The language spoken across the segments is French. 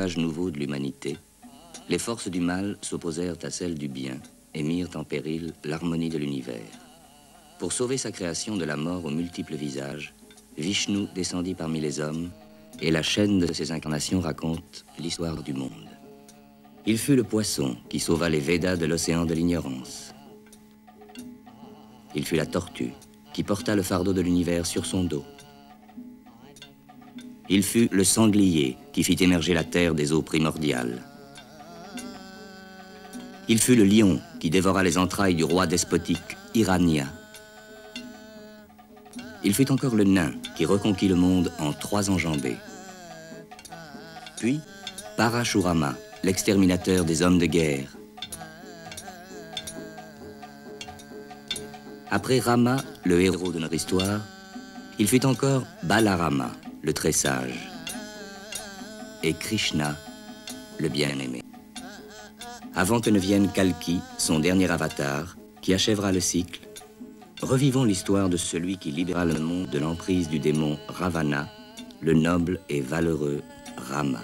âge nouveau de l'humanité, les forces du mal s'opposèrent à celles du bien et mirent en péril l'harmonie de l'univers. Pour sauver sa création de la mort aux multiples visages, Vishnu descendit parmi les hommes et la chaîne de ses incarnations raconte l'histoire du monde. Il fut le poisson qui sauva les Védas de l'océan de l'ignorance. Il fut la tortue qui porta le fardeau de l'univers sur son dos. Il fut le sanglier qui fit émerger la terre des eaux primordiales. Il fut le lion qui dévora les entrailles du roi despotique Hiranya. Il fut encore le nain qui reconquit le monde en 3 enjambées. Puis, Parashurama, l'exterminateur des hommes de guerre. Après Rama, le héros de notre histoire, il fut encore Balarama, le très sage, et Krishna, le bien-aimé. Avant que ne vienne Kalki, son dernier avatar, qui achèvera le cycle, revivons l'histoire de celui qui libéra le monde de l'emprise du démon Ravana, le noble et valeureux Rama.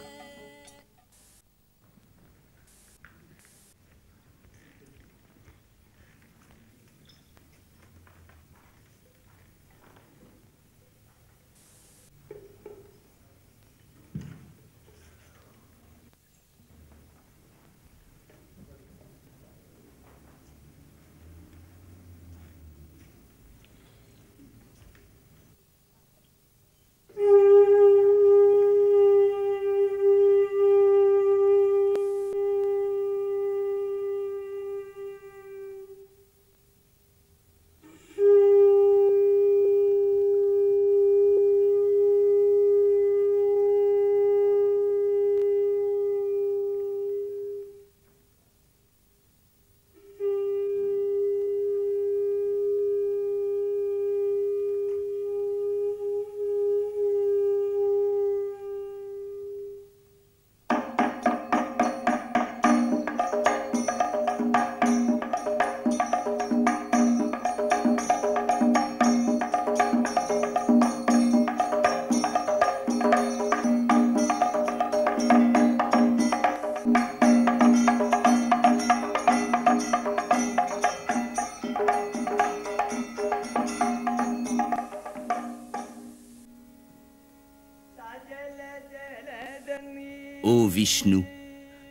Ô Vishnu,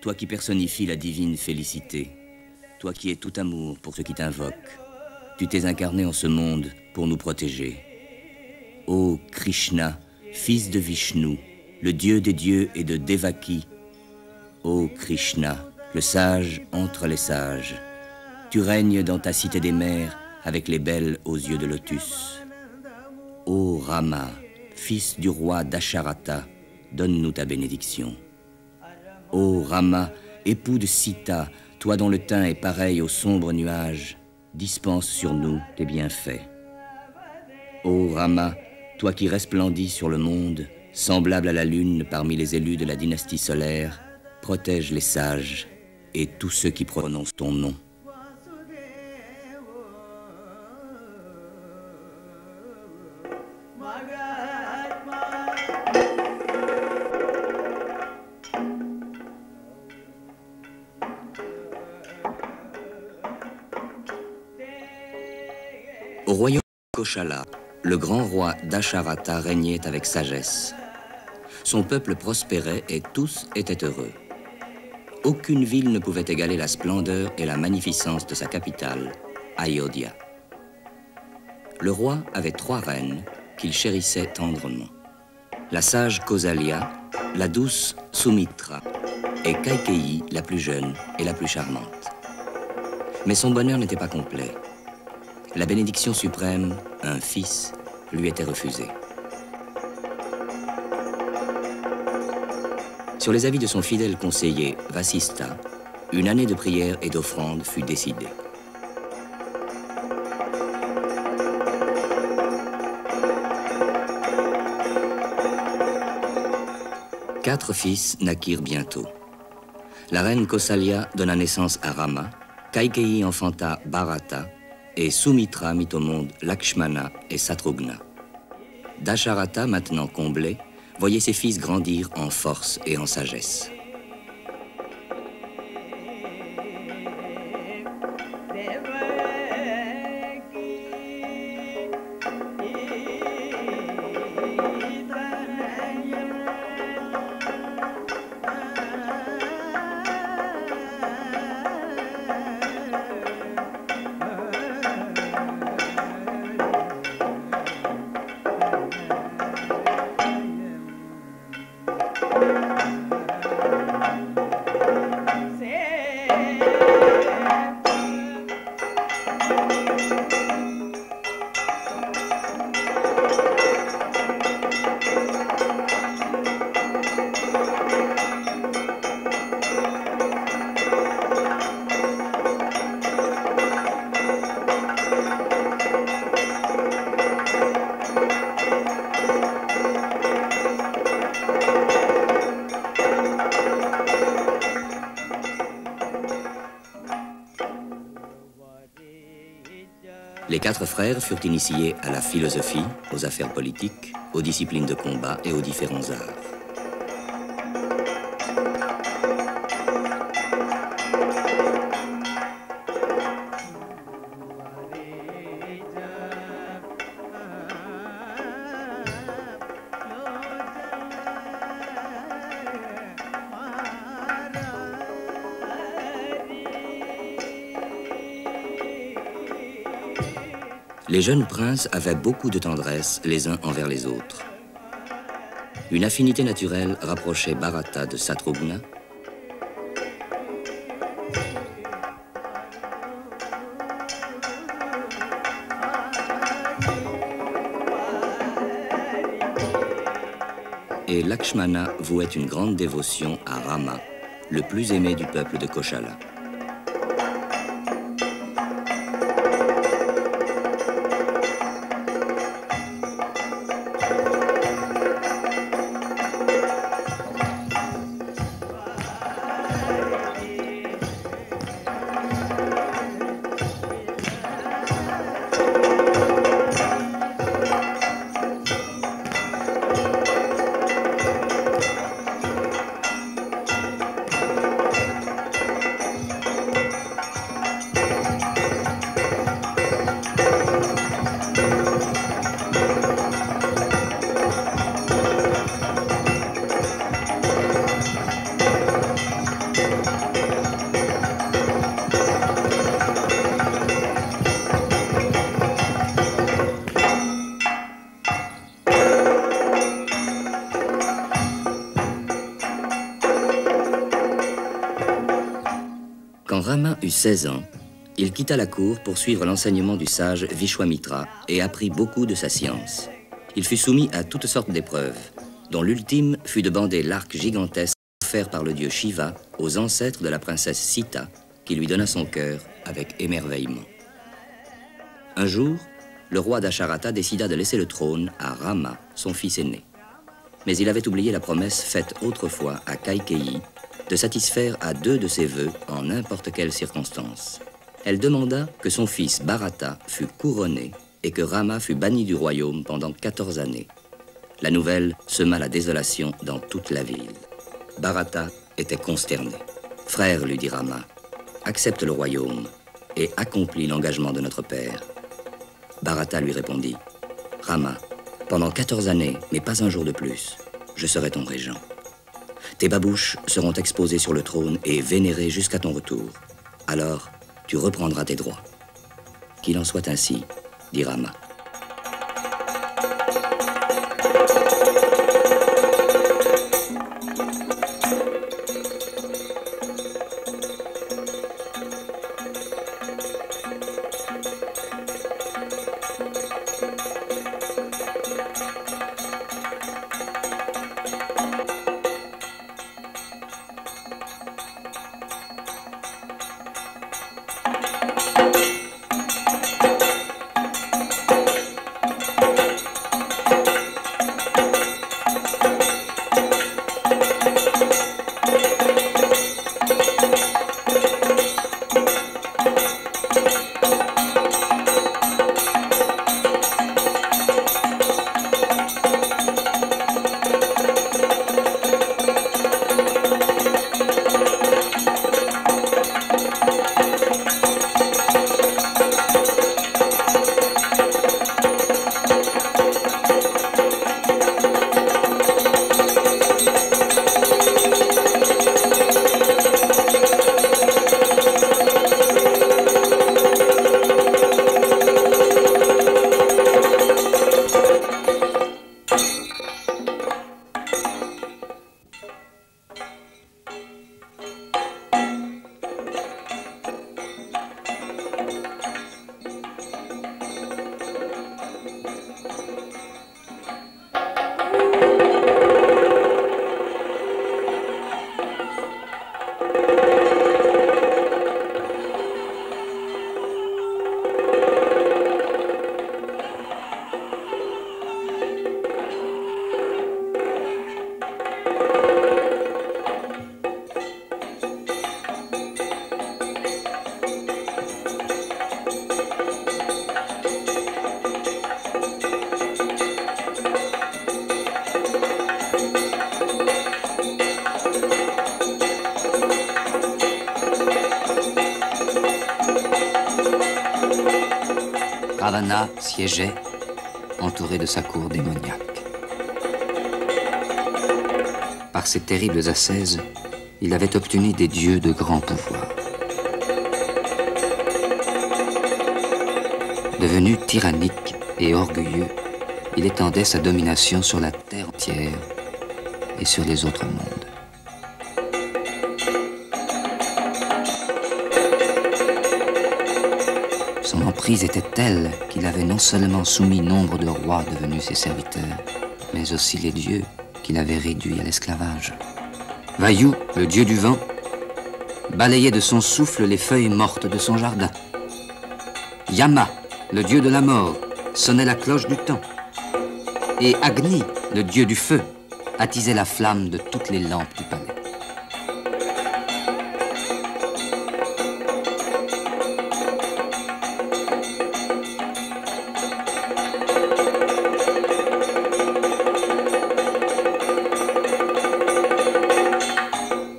toi qui personnifies la divine félicité, toi qui es tout amour pour ceux qui t'invoquent, tu t'es incarné en ce monde pour nous protéger. Ô Krishna, fils de Vishnu, le dieu des dieux et de Devaki, ô Krishna, le sage entre les sages, tu règnes dans ta cité des mers avec les belles aux yeux de lotus. Ô Rama, fils du roi Dasharata, donne-nous ta bénédiction. Ô Rama, époux de Sita, toi dont le teint est pareil aux sombres nuages, dispense sur nous tes bienfaits. Ô Rama, toi qui resplendis sur le monde, semblable à la lune parmi les élus de la dynastie solaire, protège les sages et tous ceux qui prononcent ton nom. Au royaume de Koshala, le grand roi Dasharata régnait avec sagesse. Son peuple prospérait et tous étaient heureux. Aucune ville ne pouvait égaler la splendeur et la magnificence de sa capitale, Ayodhya. Le roi avait 3 reines qu'il chérissait tendrement. La sage Kausalya, la douce Sumitra et Kaikeyi, la plus jeune et la plus charmante. Mais son bonheur n'était pas complet. La bénédiction suprême, un fils, lui était refusée. Sur les avis de son fidèle conseiller, Vasistha, une année de prière et d'offrande fut décidée. Quatre fils naquirent bientôt. La reine Kausalya donna naissance à Rama, Kaikeyi enfanta Bharata, et Sumitra mit au monde Lakshmana et Satrugna. Dasharata, maintenant comblé, voyait ses fils grandir en force et en sagesse. Les 4 frères furent initiés à la philosophie, aux affaires politiques, aux disciplines de combat et aux différents arts. Les jeunes princes avaient beaucoup de tendresse les uns envers les autres. Une affinité naturelle rapprochait Bharata de Satrughna, et Lakshmana vouait une grande dévotion à Rama, le plus aimé du peuple de Koshala. Quand Rama eut 16 ans, il quitta la cour pour suivre l'enseignement du sage Vishwamitra et apprit beaucoup de sa science. Il fut soumis à toutes sortes d'épreuves, dont l'ultime fut de bander l'arc gigantesque offert par le dieu Shiva aux ancêtres de la princesse Sita, qui lui donna son cœur avec émerveillement. Un jour, le roi Dasharata décida de laisser le trône à Rama, son fils aîné. Mais il avait oublié la promesse faite autrefois à Kaikeyi de satisfaire à 2 de ses vœux en n'importe quelle circonstance. Elle demanda que son fils Bharata fût couronné et que Rama fût banni du royaume pendant 14 années. La nouvelle sema la désolation dans toute la ville. Bharata était consterné. « Frère, lui dit Rama, accepte le royaume et accomplis l'engagement de notre père. » Bharata lui répondit, « Rama, pendant 14 années, mais pas un jour de plus, je serai ton régent. Tes babouches seront exposées sur le trône et vénérées jusqu'à ton retour. Alors, tu reprendras tes droits. » Qu'il en soit ainsi, dit Rama. Ravana siégeait, entouré de sa cour démoniaque. Par ses terribles ascèses, il avait obtenu des dieux de grand pouvoir. Devenu tyrannique et orgueilleux, il étendait sa domination sur la terre entière et sur les autres mondes. Son emprise était telle qu'il avait non seulement soumis nombre de rois devenus ses serviteurs, mais aussi les dieux qu'il avait réduits à l'esclavage. Vayu, le dieu du vent, balayait de son souffle les feuilles mortes de son jardin. Yama, le dieu de la mort, sonnait la cloche du temps. Et Agni, le dieu du feu, attisait la flamme de toutes les lampes du palais.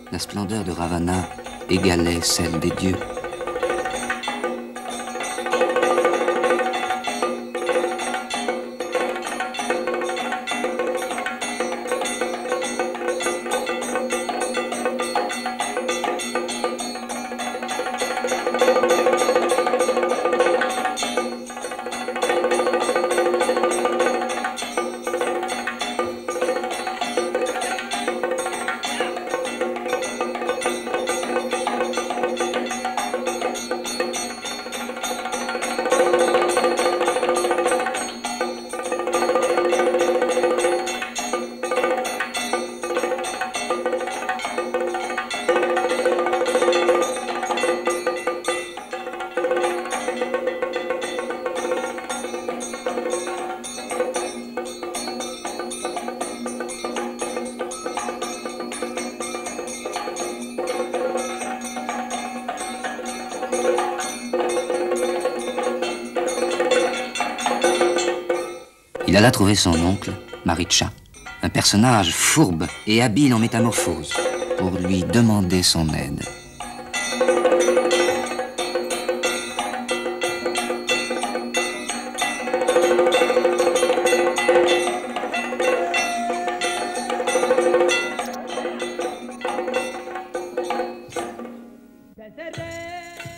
La splendeur de Ravana égalait celle des dieux. Il alla trouver son oncle, Maricha, un personnage fourbe et habile en métamorphose, pour lui demander son aide.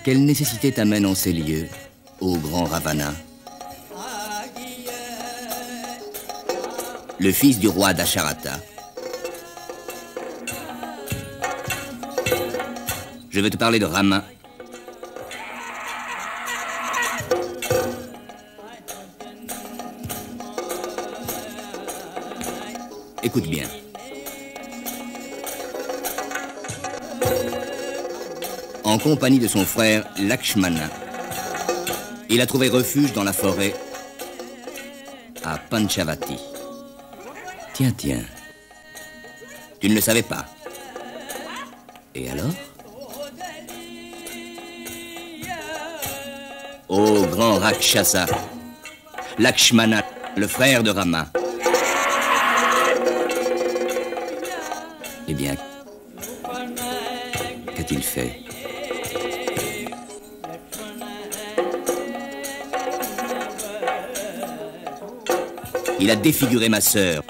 Quelle nécessité t'amène en ces lieux, ô grand Ravana? Le fils du roi d'Asharata. Je veux te parler de Rama. Écoute bien. En compagnie de son frère Lakshmana, il a trouvé refuge dans la forêt à Panchavati. Tiens, tiens. Tu ne le savais pas. Et alors? Ô grand Rakshasa, Lakshmana, le frère de Rama. Eh bien, qu'a-t-il fait? Il a défiguré ma sœur,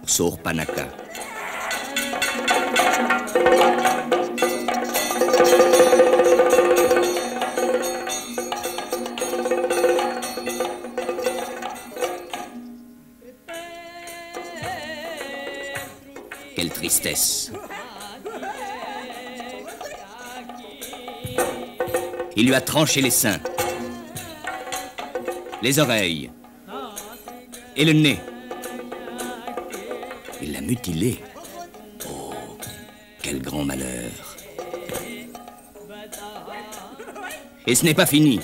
Sorpanaka. Quelle tristesse. Il lui a tranché les seins, les oreilles et le nez. Il l'a mutilé. Oh, quel grand malheur. Et ce n'est pas fini.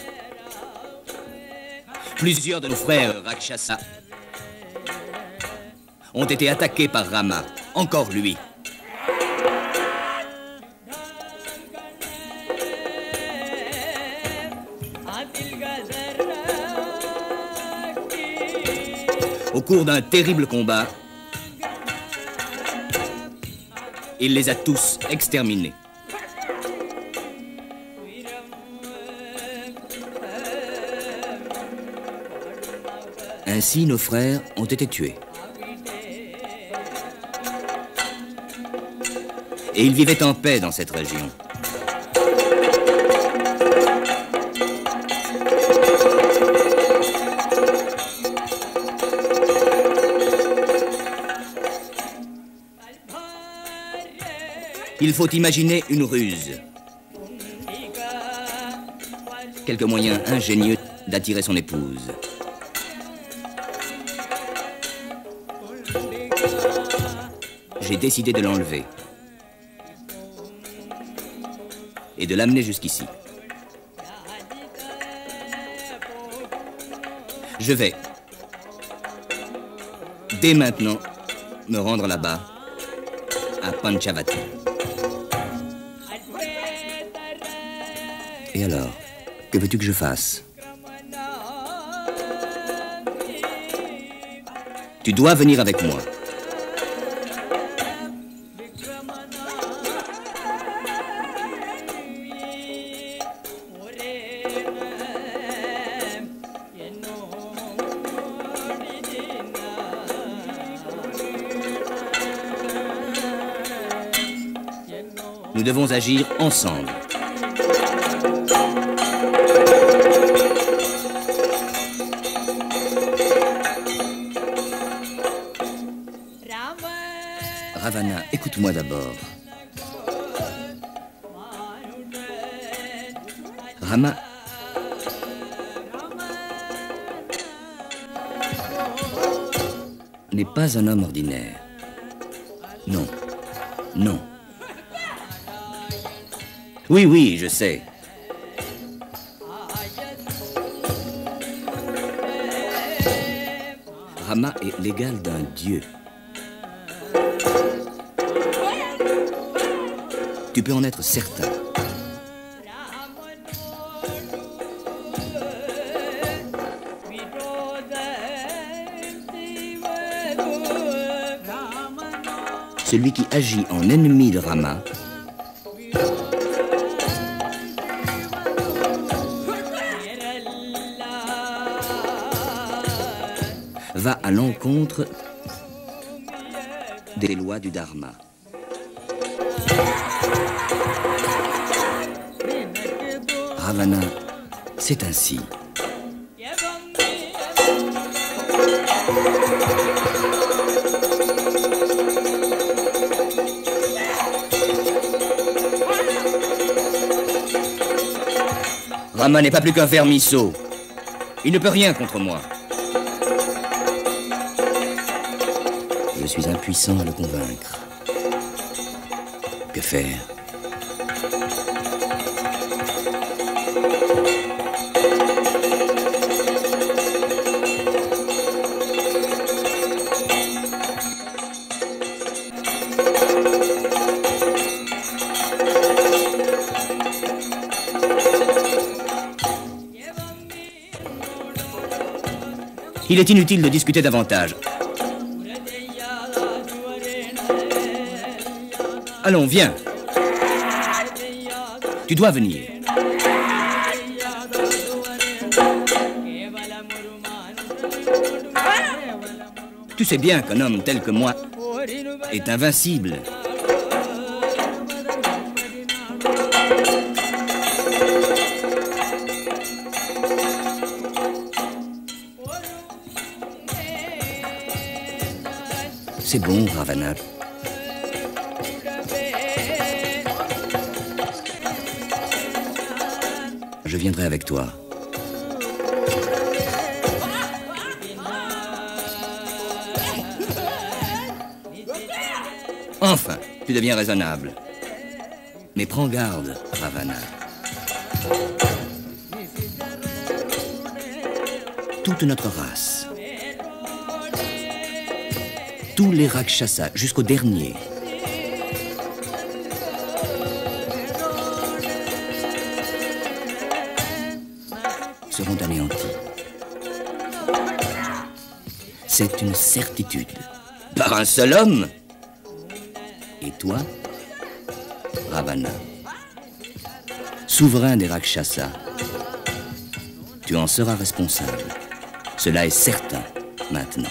Plusieurs de nos frères Rakshasa ont été attaqués par Rama. Encore lui. Au cours d'un terrible combat, il les a tous Ainsi, nos frères ont été tués. Et ils vivaient en paix dans cette région. Il faut imaginer une ruse. Quelques moyens ingénieux d'attirer son épouse. J'ai décidé de l'enlever. Et de l'amener jusqu'ici. Je vais, dès maintenant, me rendre là-bas, à Panchavati. Et alors, que veux-tu que je fasse? Tu dois venir avec moi. Nous devons agir ensemble. Ravana, écoute-moi d'abord. Rama n'est pas un homme ordinaire. Non, non. Oui, oui, je sais. Rama est l'égal d'un dieu. Tu peux en être certain. Celui qui agit en ennemi de Rama va à l'encontre des lois du Dharma. Ravana, c'est ainsi. Rama n'est pas plus qu'un vermisseau. Il ne peut rien contre moi. Je suis impuissant à le convaincre. Que faire? Il est inutile de discuter davantage. Allons, viens. Tu dois venir. Tu sais bien qu'un homme tel que moi est invincible. C'est bon, Ravana. Je viendrai avec toi. Enfin, tu deviens raisonnable. Mais prends garde, Ravana. Toute notre race, tous les Rakshasas, jusqu'au dernier, seront anéantis. C'est une certitude. Par un seul homme. Et toi, Ravana, souverain des Rakshasas, tu en seras responsable. Cela est certain. maintenant.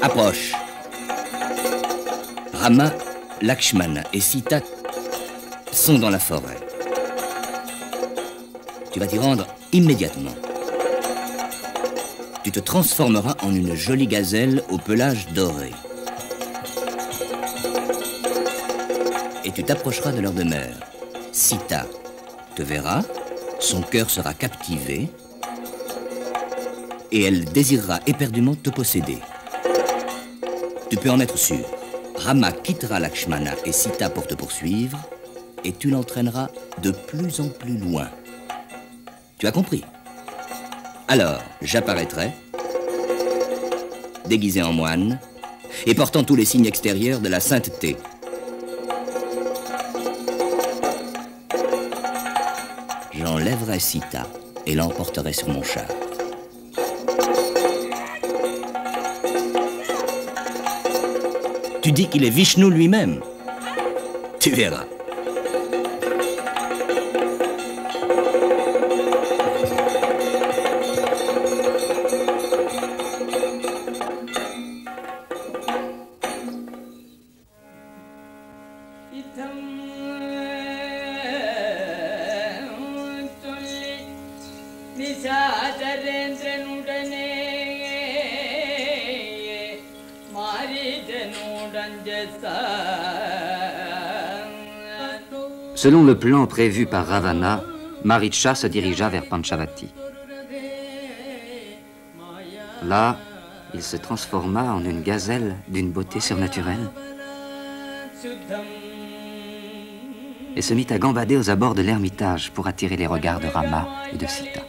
Approche. Rama, Lakshmana et Sita sont dans la forêt. Tu vas t'y rendre immédiatement. Tu te transformeras en une jolie gazelle au pelage doré. Et tu t'approcheras de leur demeure. Sita te verra, son cœur sera captivé et elle désirera éperdument te posséder. Tu peux en être sûr. Rama quittera Lakshmana et Sita pour te poursuivre et tu l'entraîneras de plus en plus loin. Tu as compris? Alors, j'apparaîtrai, déguisé en moine et portant tous les signes extérieurs de la sainteté. J'enlèverai Sita et l'emporterai sur mon char. Tu dis qu'il est Vishnu lui-même. Tu verras. Selon le plan prévu par Ravana, Maricha se dirigea vers Panchavati. Là, il se transforma en une gazelle d'une beauté surnaturelle et se mit à gambader aux abords de l'ermitage pour attirer les regards de Rama et de Sita.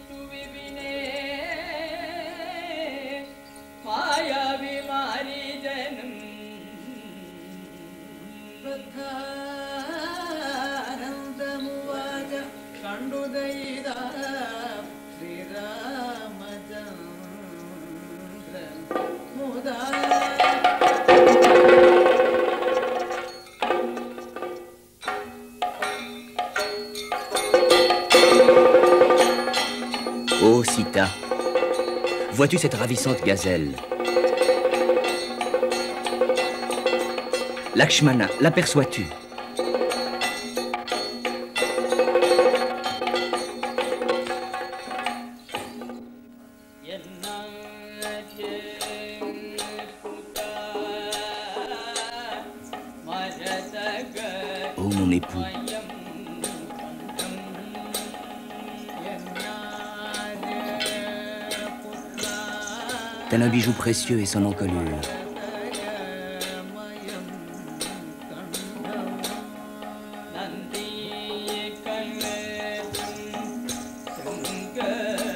Oh Sita, vois-tu cette ravissante gazelle? Lakshmana, l'aperçois-tu? Oh mon époux, tel un bijou précieux et son encolure.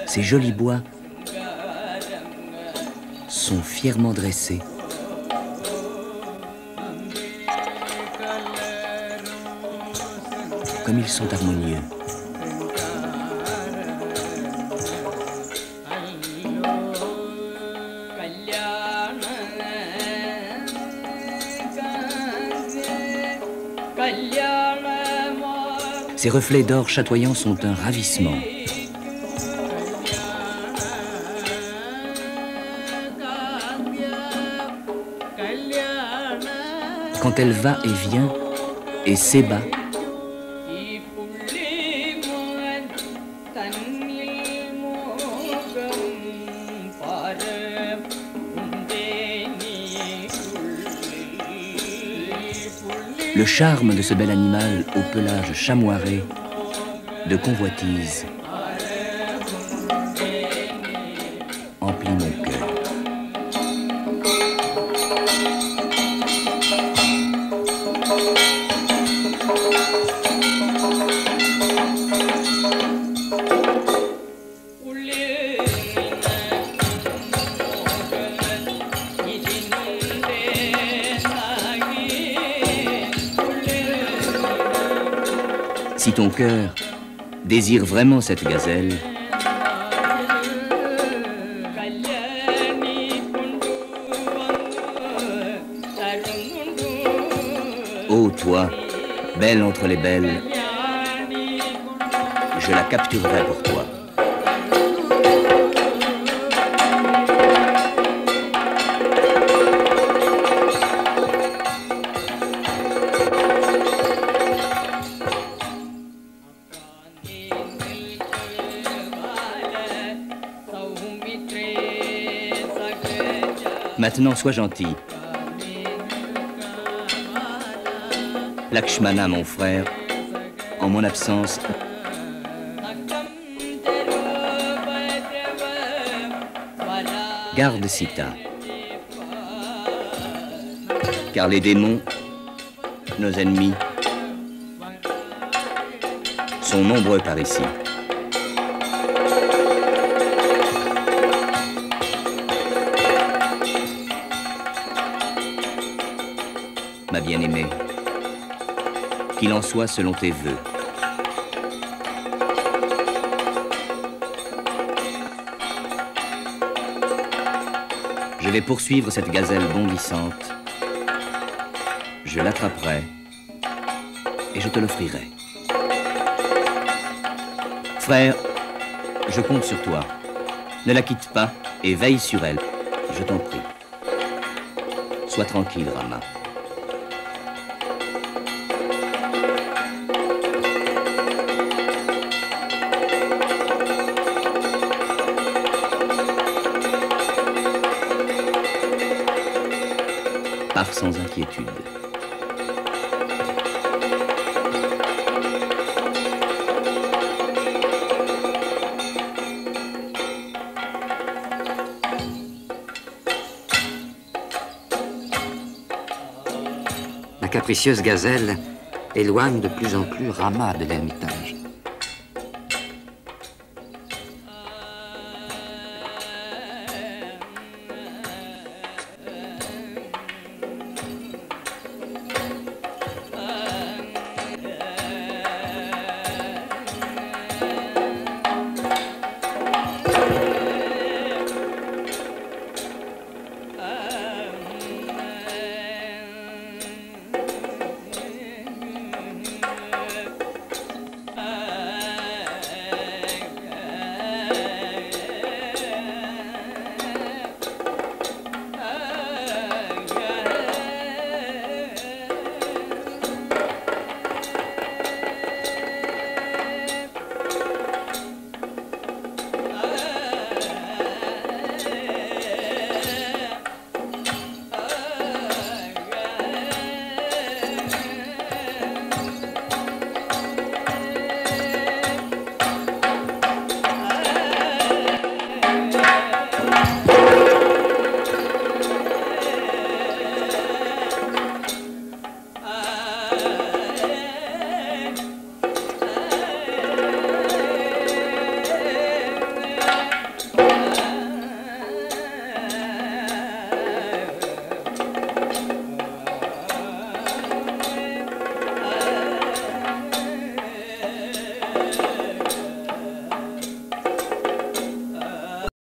Ces jolis bois sont fièrement dressés. Comme ils sont harmonieux. Ces reflets d'or chatoyants sont un ravissement. Quand elle va et vient et s'ébat, le charme de ce bel animal au pelage chamoiré de convoitise emplit mon cœur. Si ton cœur désire vraiment cette gazelle, ô toi, belle entre les belles, Je la capturerai pour toi. Maintenant, sois gentil. Lakshmana, mon frère, en mon absence, garde Sita. Car les démons, nos ennemis, sont nombreux par ici. Ma bien-aimée, qu'il en soit selon tes vœux. Je vais poursuivre cette gazelle bondissante. Je l'attraperai et je te l'offrirai. Frère, je compte sur toi. Ne la quitte pas et veille sur elle, je t'en prie. Sois tranquille, Rama. Pars sans inquiétude. La capricieuse gazelle éloigne de plus en plus Rama de l'ermitage.